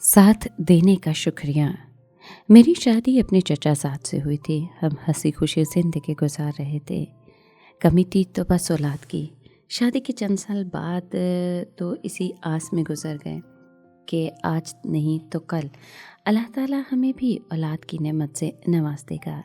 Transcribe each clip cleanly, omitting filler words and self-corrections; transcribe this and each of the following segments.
साथ देने का शुक्रिया। मेरी शादी अपने चचा साथ से हुई थी। हम हंसी खुशी ज़िंदगी गुजार रहे थे। कमी थी तो बस औलाद की। शादी के चंद साल बाद तो इसी आस में गुजर गए कि आज नहीं तो कल अल्लाह ताला हमें भी औलाद की नेमत से नवाज देगा।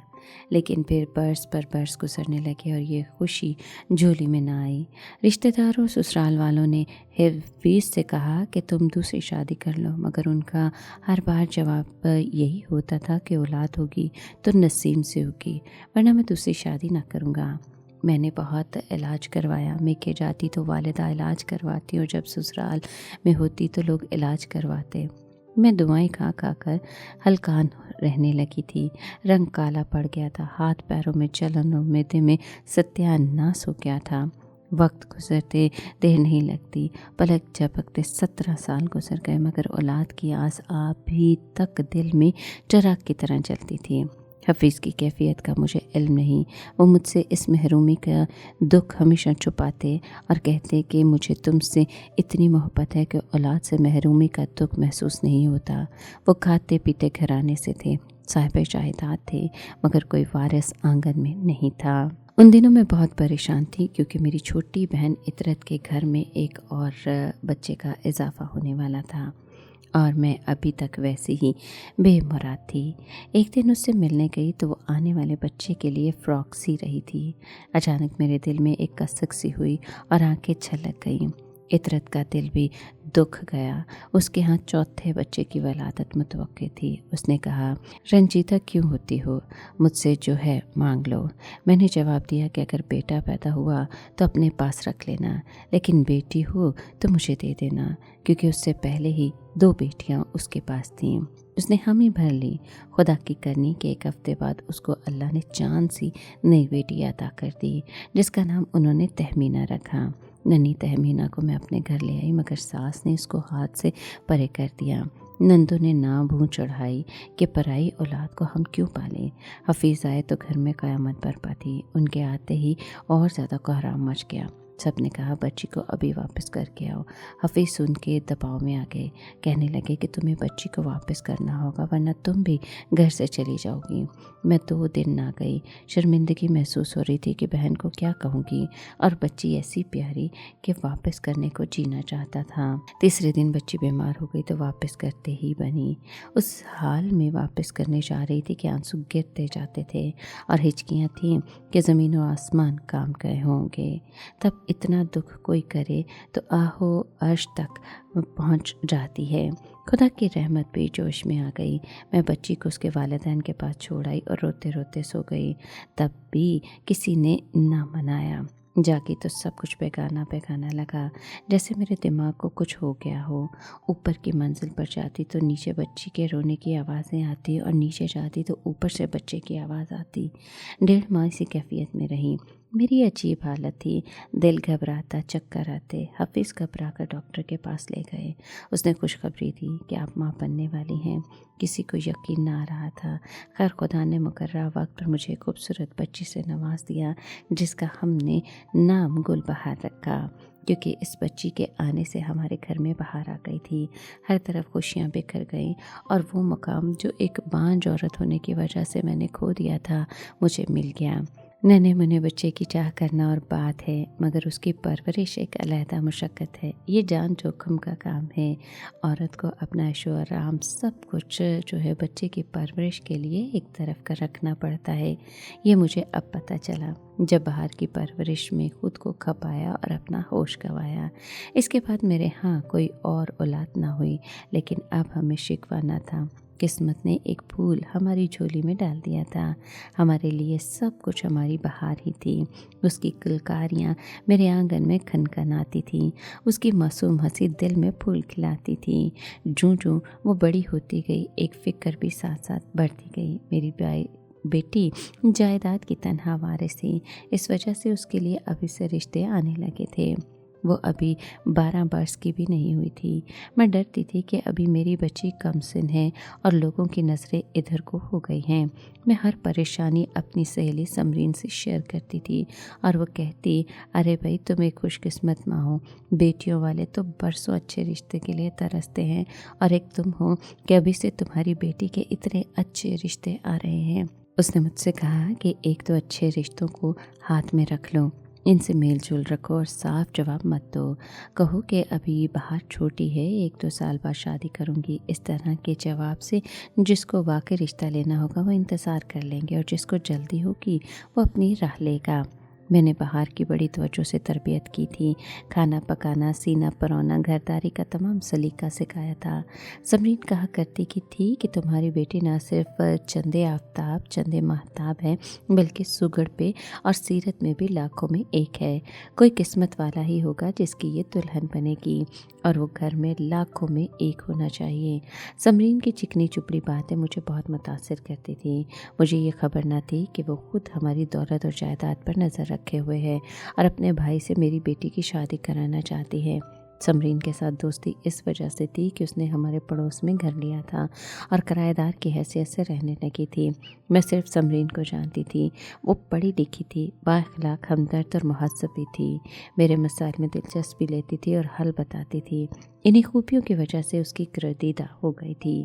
लेकिन फिर बरस पर बरस गुजरने लगे और ये खुशी झोली में ना आई। रिश्तेदारों ससुराल वालों ने हफीज़ से कहा कि तुम दूसरी शादी कर लो, मगर उनका हर बार जवाब यही होता था कि औलाद होगी तो नसीब से होगी, वरना मैं दूसरी शादी ना करूँगा। मैंने बहुत इलाज करवाया। मैं के जाती तो वालिदा इलाज करवाती और जब ससुराल में होती तो लोग इलाज करवाते। मैं दवाएं खा खा कर हलकान रहने लगी थी। रंग काला पड़ गया था, हाथ पैरों में जलन और मैदे में सत्यानाश हो गया था। वक्त गुजरते देर नहीं लगती, पलक झपकते 17 साल गुजर गए, मगर औलाद की आस अभी तक दिल में चराग की तरह जलती थी। हफीज़ की कैफियत का मुझे इल्म नहीं। वो मुझसे इस महरूमी का दुख हमेशा छुपाते और कहते कि मुझे तुमसे इतनी मोहब्बत है कि औलाद से महरूमी का दुख महसूस नहीं होता। वो खाते पीते घराने से थे, साहिब जायदाद थे, मगर कोई वारिस आंगन में नहीं था। उन दिनों मैं बहुत परेशान थी क्योंकि मेरी छोटी बहन इतरत के घर में एक और बच्चे का इजाफा होने वाला था और मैं अभी तक वैसे ही बेमुराद थी। एक दिन उससे मिलने गई तो वो आने वाले बच्चे के लिए फ़्रॉक सी रही थी। अचानक मेरे दिल में एक कसक सी हुई और आंखें छलक गईं। इतरत का दिल भी दुख गया। उसके यहाँ चौथे बच्चे की वलादत मुतवक्के थी। उसने कहा, रंजीता क्यों होती हो, मुझसे जो है मांग लो। मैंने जवाब दिया कि अगर बेटा पैदा हुआ तो अपने पास रख लेना, लेकिन बेटी हो तो मुझे दे देना, क्योंकि उससे पहले ही 2 बेटियां उसके पास थीं। उसने हामी भर ली। खुदा की करनी के एक हफ्ते बाद उसको अल्लाह ने चांद सी नई बेटी अता कर दी, जिसका नाम उन्होंने तहमीना रखा। नन्ही तहमीना को मैं अपने घर ले आई, मगर सास ने इसको हाथ से परे कर दिया। नंदों ने ना भूं चढ़ाई कि पराई औलाद को हम क्यों पालें। हफीज़ आए तो घर में क़यामत बरपा थी। उनके आते ही और ज़्यादा कोहराम मच गया। सब ने कहा, बच्ची को अभी वापस करके आओ। हफीज़ सुन के दबाव में आ गए। कहने लगे कि तुम्हें बच्ची को वापस करना होगा, वरना तुम भी घर से चली जाओगी। मैं 2 दिन ना गई। शर्मिंदगी महसूस हो रही थी कि बहन को क्या कहूँगी, और बच्ची ऐसी प्यारी कि वापस करने को जीना चाहता था। तीसरे दिन बच्ची बीमार हो गई तो वापस करते ही बनी। उस हाल में वापस करने जा रही थी कि आंसू गिरते जाते थे और हिचकियाँ थीं कि ज़मीन और आसमान काम गए होंगे। तब इतना दुख कोई करे तो आहो अर्श तक पहुंच जाती है। खुदा की रहमत भी जोश में आ गई। मैं बच्ची को उसके वालिदैन के पास छोड़ आई और रोते रोते सो गई। तब भी किसी ने ना मनाया। जागी तो सब कुछ बेगाना बेगाना लगा, जैसे मेरे दिमाग को कुछ हो गया हो। ऊपर की मंजिल पर जाती तो नीचे बच्ची के रोने की आवाज़ें आती और नीचे जाती तो ऊपर से बच्चे की आवाज़ आती। 1.5 माह इसी कैफियत में रही। मेरी अजीब हालत थी। दिल घबराता, चक्कर आते। हफीज़ घबरा कर डॉक्टर के पास ले गए। उसने खुशखबरी दी कि आप माँ बनने वाली हैं। किसी को यकीन ना आ रहा था। खैर खुदा ने मुकर्रर वक्त पर मुझे खूबसूरत बच्ची से नवाज दिया, जिसका हमने नाम गुलबहार रखा, क्योंकि इस बच्ची के आने से हमारे घर में बहार आ गई थी। हर तरफ खुशियाँ बिखर गईं और वो मुकाम जो एक बांझ औरत होने की वजह से मैंने खो दिया था, मुझे मिल गया। नन्हे मुन्ने बच्चे की चाह करना और बात है, मगर उसकी परवरिश एक अलहदा मुशक्क़त है। ये जान जोखिम का काम है। औरत को अपना ऐशो आराम सब कुछ जो है बच्चे की परवरिश के लिए एक तरफ का रखना पड़ता है। ये मुझे अब पता चला जब बाहर की परवरिश में खुद को खपाया और अपना होश गंवाया। इसके बाद मेरे यहाँ कोई और औलाद ना हुई, लेकिन अब हमें शिकवा न था। किस्मत ने एक फूल हमारी झोली में डाल दिया था। हमारे लिए सब कुछ हमारी बहार ही थी। उसकी किलकारियाँ मेरे आंगन में खनखनाती थीं। उसकी मासूम हंसी दिल में फूल खिलाती थी। जूं जूं वो बड़ी होती गई, एक फ़िक्र भी साथ साथ बढ़ती गई। मेरी बेटी जायदाद की तनहा वारिस थी। इस वजह से उसके लिए अभी से रिश्ते आने लगे थे। وہ ابھی 12 برس کی بھی نہیں ہوئی تھی۔ میں ڈرتی تھی کہ ابھی میری بچی کم سن ہے اور لوگوں کی نظریں ادھر کو ہو گئی ہیں۔ میں ہر پریشانی اپنی سہیلی سمرین سے شیئر کرتی تھی اور وہ کہتی، ارے بھائی تم ایک خوش قسمت ماں ہو، بیٹیوں والے تو برسوں اچھے رشتے کے لیے ترستے ہیں اور ایک تم ہو کہ ابھی سے تمہاری بیٹی کے اتنے اچھے رشتے آ رہے ہیں۔ اس نے مجھ سے کہا کہ ایک تو اچھے رشتوں کو ہاتھ میں رکھ لو، ان سے میل جول رکھو اور صاف جواب مت دو۔ کہو کہ ابھی باہر چھوٹی ہے، 1-2 سال بعد شادی کروں گی۔ اس طرح کے جواب سے جس کو واقعی رشتہ لینا ہوگا وہ انتظار کر لیں گے اور جس کو جلدی ہوگی وہ اپنی راہ لے گا۔ میں نے بہار کی بڑی توجہ سے تربیت کی تھی، کھانا پکانا، سینا پرونا، گھرداری کا تمام سلیقہ سکھایا تھا۔ سمرین کہا کرتی کی تھی کہ تمہاری بیٹی نہ صرف چندے آفتاب چندے ماہتاب ہے بلکہ سگڑ پہ اور سیرت میں بھی لاکھوں میں ایک ہے۔ کوئی قسمت والا ہی ہوگا جس کی یہ دلہن بنے گی اور وہ گھر میں لاکھوں میں ایک ہونا چاہیے۔ سمرین کی چکنی چپڑی باتیں مجھے بہت متاثر کرتی تھیں۔ مجھے یہ خبر نہ تھی کہ وہ خود ہماری دولت اور جائیداد پر نظر رکھے ہوئے ہے اور اپنے بھائی سے میری بیٹی کی شادی کرانا چاہتی ہے۔ سمرین کے ساتھ دوستی اس وجہ سے تھی کہ اس نے ہمارے پڑوس میں گھر لیا تھا اور کرایہ دار کی حیثیت سے رہنے لگی تھی۔ میں صرف سمرین کو جانتی تھی۔ وہ پڑھی لکھی تھی، با اخلاق، ہمدرد اور مہذب بھی تھی، میرے مسائل میں دلچسپی لیتی تھی اور حل بتاتی تھی۔ انہی خوبیوں کی وجہ سے اس کی گردیدہ ہو گئی تھی۔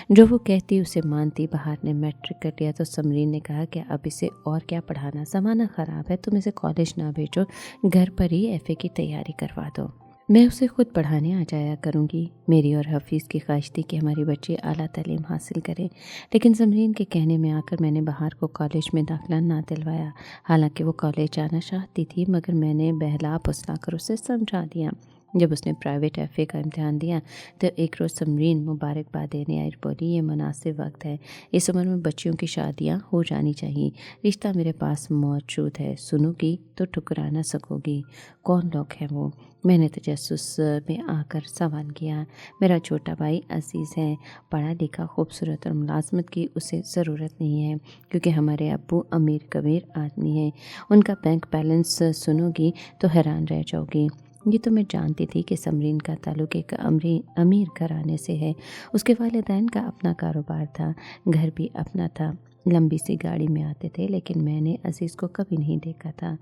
جو وہ کہتی اسے مانتی۔ بہار نے میٹرک کر لیا تو سمرین نے کہا کہ اب اسے اور کیا پڑھانا، زمانہ خراب ہے، تم اسے کالج نہ بھیجو، گھر پر ہی FA کی تیاری کروا دو، میں اسے خود پڑھانے آ جایا کروں گی۔ میری اور حفیظ کی خواہش تھی کہ ہماری بچی اعلیٰ تعلیم حاصل کرے، لیکن سمرین کے کہنے میں آ کر میں نے بہار کو کالج میں داخلہ نہ دلوایا۔ حالانکہ وہ کالج جانا چاہتی تھی مگر میں نے بہلا پھسلا کر اسے سمجھا دیا۔ جب اس نے پرائیویٹ FA کا امتحان دیا تو ایک روز سمرین مبارکباد دینے آئی، بولی یہ مناسب وقت ہے، اس عمر میں بچیوں کی شادیاں ہو جانی چاہیے، رشتہ میرے پاس موجود ہے، سنو گی تو ٹھکرا نہ سکو گی۔ کون لوگ ہیں وہ؟ میں نے تجسس میں آ کر سوال کیا۔ میرا چھوٹا بھائی عزیز ہے، پڑھا لکھا، خوبصورت اور ملازمت کی اسے ضرورت نہیں ہے کیونکہ ہمارے ابو امیر کبیر آدمی ہیں، ان کا بینک بیلنس سنو گی تو حیران رہ جاؤ گی۔ یہ تو میں جانتی تھی کہ سمرین کا تعلق ایک امیر گھرانے سے ہے۔ اس کے والدین کا اپنا کاروبار تھا، گھر بھی اپنا تھا، لمبی سی گاڑی میں آتے تھے، لیکن میں نے عزیز کو کبھی نہیں دیکھا تھا۔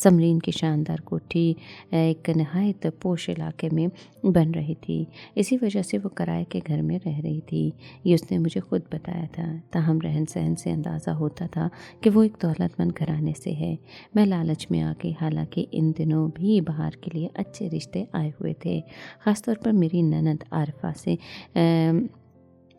سمرین کی شاندار کوٹھی ایک نہایت پوش علاقے میں بن رہی تھی، اسی وجہ سے وہ کرائے کے گھر میں رہ رہی تھی، یہ اس نے مجھے خود بتایا تھا۔ تاہم رہن سہن سے اندازہ ہوتا تھا کہ وہ ایک دولت مند گھرانے سے ہے۔ میں لالچ میں آ گئی، حالانکہ ان دنوں بھی بہار کے لیے اچھے رشتے آئے ہوئے تھے، خاص طور پر میری نند عارفہ سے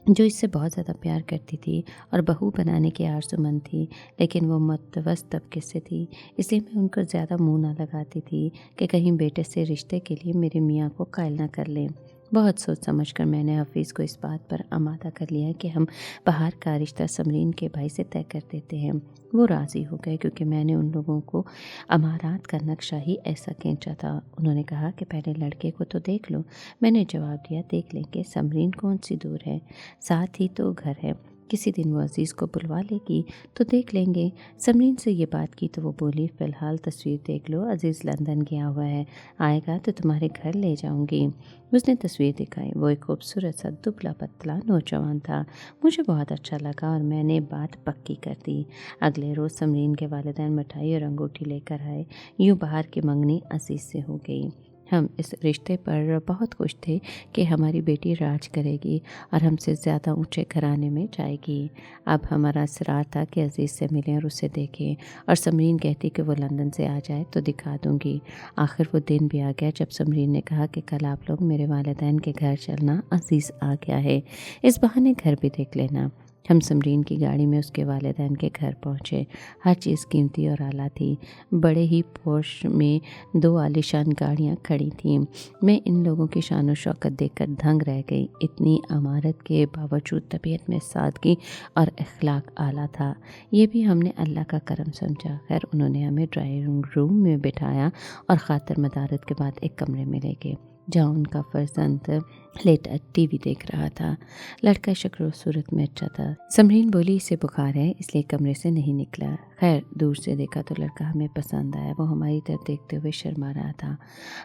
جو اس سے بہت زیادہ پیار کرتی تھی اور بہو بنانے کی آرزومند تھی، لیکن وہ متوسط طبقے سے تھی، اس لیے میں ان کو زیادہ منہ نہ لگاتی تھی کہ کہیں بیٹے سے رشتے کے لیے میرے میاں کو قائل نہ کر لیں۔ بہت سوچ سمجھ کر میں نے حفیظ کو اس بات پر آمادہ کر لیا کہ ہم بہار کا رشتہ سمرین کے بھائی سے طے کر دیتے ہیں۔ وہ راضی ہو گئے کیونکہ میں نے ان لوگوں کو امارات کا نقشہ ہی ایسا کھینچا تھا۔ انہوں نے کہا کہ پہلے لڑکے کو تو دیکھ لو۔ میں نے جواب دیا، دیکھ لیں گے، سمرین کون سی دور ہے، ساتھ ہی تو گھر ہے، کسی دن وہ عزیز کو بلوا لے گی تو دیکھ لیں گے۔ سمرین سے یہ بات کی تو وہ بولی، فی الحال تصویر دیکھ لو، عزیز لندن گیا ہوا ہے، آئے گا تو تمہارے گھر لے جاؤں گی۔ اس نے تصویر دکھائی، وہ ایک خوبصورت سا دبلا پتلا نوجوان تھا۔ مجھے بہت اچھا لگا اور میں نے بات پکی کر دی۔ اگلے روز سمرین کے والدین مٹھائی اور انگوٹھی لے کر آئے، یوں بہار کی منگنی عزیز سے ہو گئی۔ ہم اس رشتے پر بہت خوش تھے کہ ہماری بیٹی راج کرے گی اور ہم سے زیادہ اونچے گھرانے میں جائے گی۔ اب ہمارا اصرار تھا کہ عزیز سے ملیں اور اسے دیکھیں، اور سمرین کہتی کہ وہ لندن سے آ جائے تو دکھا دوں گی۔ آخر وہ دن بھی آ گیا جب سمرین نے کہا کہ کل آپ لوگ میرے والدین کے گھر چلنا، عزیز آ گیا ہے، اس بہانے گھر بھی دیکھ لینا۔ ہم سمرین کی گاڑی میں اس کے والدین کے گھر پہنچے۔ ہر چیز قیمتی اور اعلیٰ تھی، بڑے ہی پوش میں 2 عالیشان گاڑیاں کھڑی تھیں۔ میں ان لوگوں کی شان و شوکت دیکھ کر دھنگ رہ گئی، اتنی عمارت کے باوجود طبیعت میں سادگی اور اخلاق اعلیٰ تھا، یہ بھی ہم نے اللہ کا کرم سمجھا۔ خیر انہوں نے ہمیں ڈرائنگ روم میں بٹھایا اور خاطر مدارت کے بعد ایک کمرے میں لے گئے جہاں ان کا فرزند लेटा टीवी देख रहा था। लड़का शक्ल सूरत में अच्छा था। समरीन बोली इसे बुखार है इसलिए कमरे से नहीं निकला। खैर दूर से देखा तो लड़का हमें पसंद आया। वो हमारी तरफ देखते हुए शर्मा रहा था।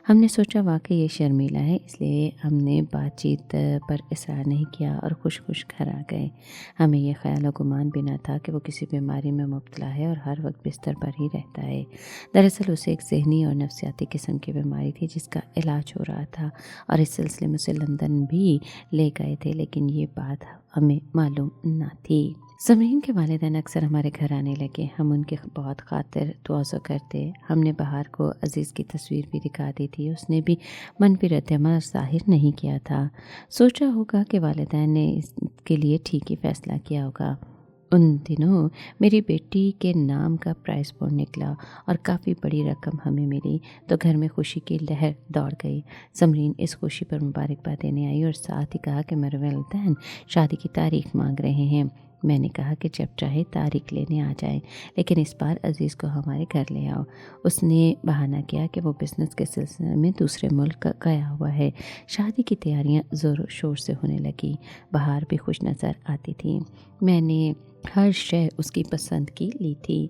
हमने सोचा वाकई ये शर्मीला है, इसलिए हमने बातचीत पर इसरार नहीं किया और खुश खुश घर आ गए। हमें यह ख्याल और गुमान भी न था कि वो किसी बीमारी में मुब्तला है और हर वक्त बिस्तर पर ही रहता है। दरअसल उसे एक जहनी और नफसियाती किस्म की बीमारी थी जिसका इलाज हो रहा था और इस सिलसिले में उसे लंदन भी ले गए थे, लेकिन ये बात हमें मालूम न थी। समरीन के वालिदैन अक्सर हमारे घर आने लगे। हम उनके बहुत खातिर तवज़्ज़ो करते। हमने बहार को अज़ीज़ की तस्वीर भी दिखा दी थी। उसने भी मनफी रद्द-ए-अमल ज़ाहिर नहीं किया था। सोचा होगा कि वालिदैन ने इसके लिए ठीक ही फ़ैसला किया होगा। उन दिनों मेरी बेटी के नाम का प्राइस बॉन्ड निकला और काफ़ी बड़ी रकम हमें मिली तो घर में खुशी की लहर दौड़ गई। समरीन इस खुशी पर मुबारकबाद देने आई और साथ ही कहा कि मेरे वालिदैन शादी की तारीख मांग रहे हैं। मैंने कहा कि जब चाहे तारीख लेने आ जाए, लेकिन इस बार अज़ीज़ को हमारे घर ले आओ। उसने बहाना किया कि वो बिज़नेस के सिलसिले में दूसरे मुल्क गया हुआ है। शादी की तैयारियां ज़ोर शोर से होने लगी। बहार भी खुश नज़र आती थी। मैंने हर शय उसकी पसंद की ली थी।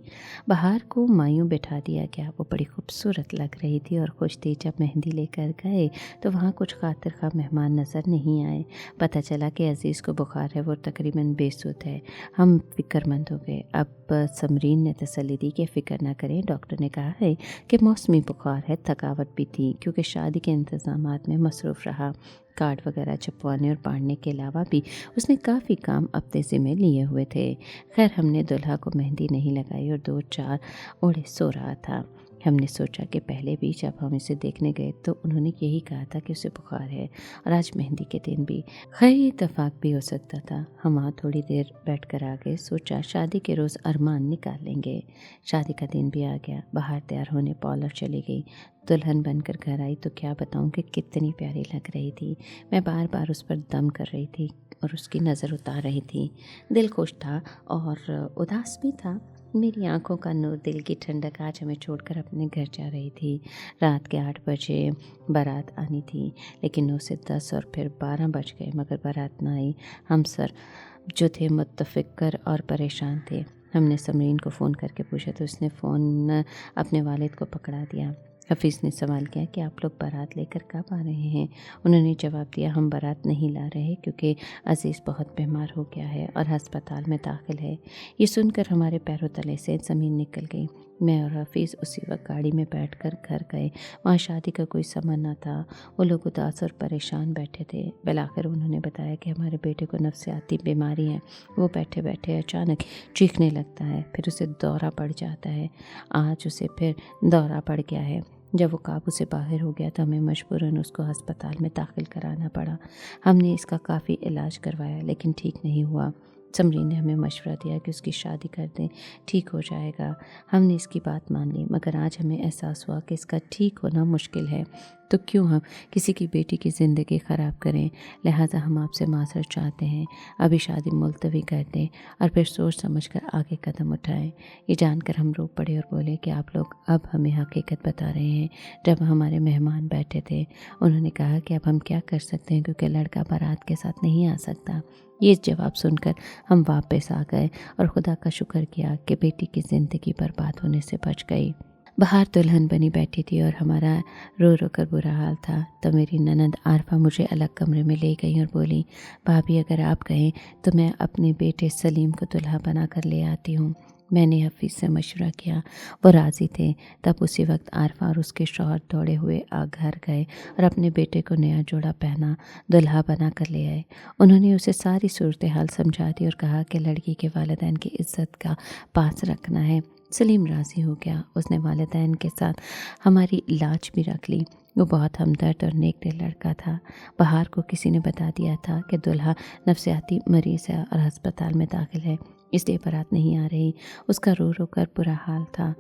बहार को मायूं बिठा दिया गया। वो बड़ी खूबसूरत लग रही थी और खुश थी। जब मेहंदी लेकर गए तो वहाँ कुछ खातिर खा मेहमान नज़र नहीं आए। पता चला कि अज़ीज़ को बुखार है, वो तकरीबन बेसुध है। हम फ़िक्रमंद हो गए। अब समरीन ने तसल्ली दी कि फ़िक्र ना करें, डॉक्टर ने कहा है कि मौसमी बुखार है। थकावट भी थी क्योंकि शादी के इंतज़ामात में मसरूफ़ रहा। कार्ड वगैरह छपवाने और पाड़ने के अलावा भी उसने काफ़ी काम अपने ज़िम्मे लिए हुए थे। खैर हमने दुल्हा को मेहंदी नहीं लगाई और 2-4 ओढ़े सो रहा था। हमने सोचा कि पहले भी जब हम इसे देखने गए तो उन्होंने यही कहा था कि उसे बुखार है और आज मेहंदी के दिन भी। खैर ये इत्तेफाक भी हो सकता था। हम वहाँ थोड़ी देर बैठ कर आ गए। सोचा शादी के रोज़ अरमान निकाल लेंगे। शादी का दिन भी आ गया। बाहर तैयार होने पार्लर चली गई। दुल्हन बनकर घर आई तो क्या बताऊं कि कितनी प्यारी लग रही थी। मैं बार बार उस पर दम कर रही थी और उसकी नज़र उतार रही थी। दिल खुश था और उदास भी था। मेरी आंखों का नूर, दिल की ठंडक आज हमें छोड़कर अपने घर जा रही थी। रात के 8 बजे बारात आनी थी, लेकिन 9 से 10 और फिर 12 बज गए मगर बारात ना आई। हम सर जो थे मुतफ़िक्र और परेशान थे। हमने समरीन को फ़ोन करके पूछा तो उसने फ़ोन अपने वालिद को पकड़ा दिया। हफीज़ ने सवाल किया कि आप लोग बारात लेकर कब आ रहे हैं। उन्होंने जवाब दिया हम बारात नहीं ला रहे क्योंकि अज़ीज़ बहुत बीमार हो गया है और अस्पताल में दाखिल है। ये सुनकर हमारे पैरों तले से ज़मीन निकल गई। मैं और हफीज़ उसी वक्त गाड़ी में बैठकर घर गए। वहाँ शादी का कोई सामान न था। वो लोग उदास और परेशान बैठे थे। बिलाखिर उन्होंने बताया कि हमारे बेटे को नफसियाती बीमारी है। वो बैठे बैठे अचानक चीखने लगता है, फिर उसे दौरा पड़ जाता है। आज उसे फिर दौरा पड़ गया है। जब वो काबू से बाहर हो गया तो हमें मजबूरन उसको अस्पताल में दाखिल कराना पड़ा। हमने इसका काफ़ी इलाज करवाया लेकिन ठीक नहीं हुआ। समरीन ने हमें मशवरा दिया कि उसकी शादी कर दें, ठीक हो जाएगा। हमने इसकी बात मान ली मगर आज हमें एहसास हुआ कि इसका ठीक होना मुश्किल है, तो क्यों हम किसी की बेटी की ज़िंदगी ख़राब करें। लिहाजा हम आपसे माज़रत चाहते हैं, अभी शादी मुलतवी कर दें और फिर सोच समझ कर आगे कदम उठाएं। ये जानकर हम रो पड़े और बोले कि आप लोग अब हमें हकीकत बता रहे हैं। जब हमारे मेहमान बैठे थे उन्होंने कहा कि अब हम क्या कर सकते हैं क्योंकि लड़का बारात के साथ नहीं आ सकता। ये जवाब सुनकर हम वापस आ गए और खुदा का शुक्र किया कि बेटी की ज़िंदगी बर्बाद होने से बच गई। बाहर दुल्हन बनी बैठी थी और हमारा रो रो कर बुरा हाल था। तो मेरी ननद आरफा मुझे अलग कमरे में ले गई और बोली भाभी अगर आप कहें तो मैं अपने बेटे सलीम को दुल्हा बना कर ले आती हूँ। मैंने हफीज़ से मशवरा किया, वो राज़ी थे। तब उसी वक्त आरफा और उसके शौहर दौड़े हुए घर गए और अपने बेटे को नया जोड़ा पहना दुल्हा बना कर ले आए। उन्होंने उसे सारी सूरत हाल समझा दी और कहा कि लड़की के वालिदैन की इज़्ज़त का पास रखना है। सलीम राज़ी हो गया। उसने वालिदैन के साथ हमारी लाज भी रख ली। वो बहुत हमदर्द और नेक दिल लड़का था। बहार को किसी ने बता दिया था कि दुल्हा नफसियाती मरीज़ है और अस्पताल में दाखिल है, इसलिए बारात नहीं आ रही। उसका रो रो कर बुरा हाल था।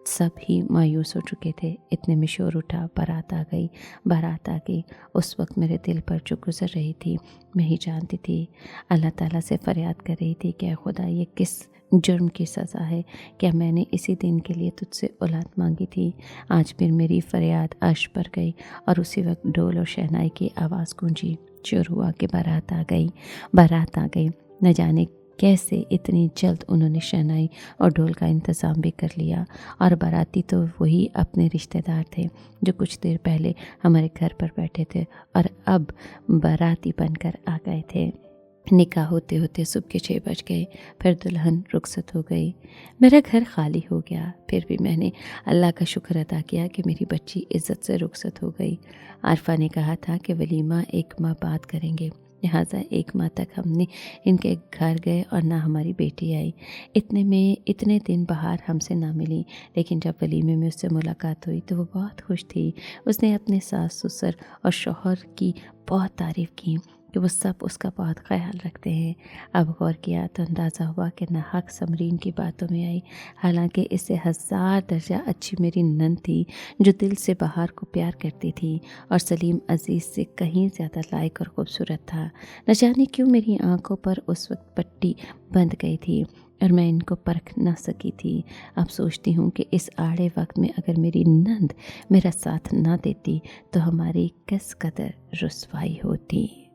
सब ही मायूस हो चुके थे। इतने में शोर उठा, बारात आ गई, बारात आ गई। उस वक्त मेरे दिल पर जो गुजर रही थी मैं ही जानती थी। अल्लाह ताला से फ़रियाद कर रही थी कि ऐ खुदा, ये किस जुर्म की सज़ा है? क्या मैंने इसी दिन के लिए तुझसे औलाद मांगी थी? आज फिर मेरी फ़रियाद अर्श पर गई और उसी वक्त ढोल और शहनाई की आवाज़ गूंजी। शोर हुआ कि बारात आ गई, बारात आ गई। न जाने कैसे इतनी जल्द उन्होंने शहनाई और ढोल का इंतज़ाम भी कर लिया। और बाराती तो वही अपने रिश्तेदार थे जो कुछ देर पहले हमारे घर पर बैठे थे और अब बाराती बनकर आ गए थे। निकाह होते होते सुबह के 6 बज गए। फिर दुल्हन रुखसत हो गई। मेरा घर खाली हो गया। फिर भी मैंने अल्लाह का शुक्र अदा किया कि मेरी बच्ची इज़्ज़त से रुखसत हो गई। आरफा ने कहा था कि वलीमा 1 माह बाद करेंगे, लिहाजा 1 माह तक हमने इनके घर गए और ना हमारी बेटी आई। इतने में इतने दिन बाहर हमसे ना मिली, लेकिन जब वलीमे में उससे मुलाकात हुई तो वो बहुत खुश थी। उसने अपने सास ससुर और शौहर की बहुत तारीफ़ की कि वो सब उसका बहुत ख्याल रखते हैं। अब गौर किया तो अंदाज़ा हुआ कि नाहक समरीन की बातों में आई। हालांकि इससे 1000 दर्जा अच्छी मेरी नंद थी जो दिल से बहार को प्यार करती थी और सलीम अज़ीज़ से कहीं ज़्यादा लायक और ख़ूबसूरत था। न जाने क्यों मेरी आंखों पर उस वक्त पट्टी बंध गई थी और मैं इनको परख ना सकी थी। अब सोचती हूँ कि इस आड़े वक्त में अगर मेरी नंद मेरा साथ ना देती तो हमारी किस कदर रुसवाई होती।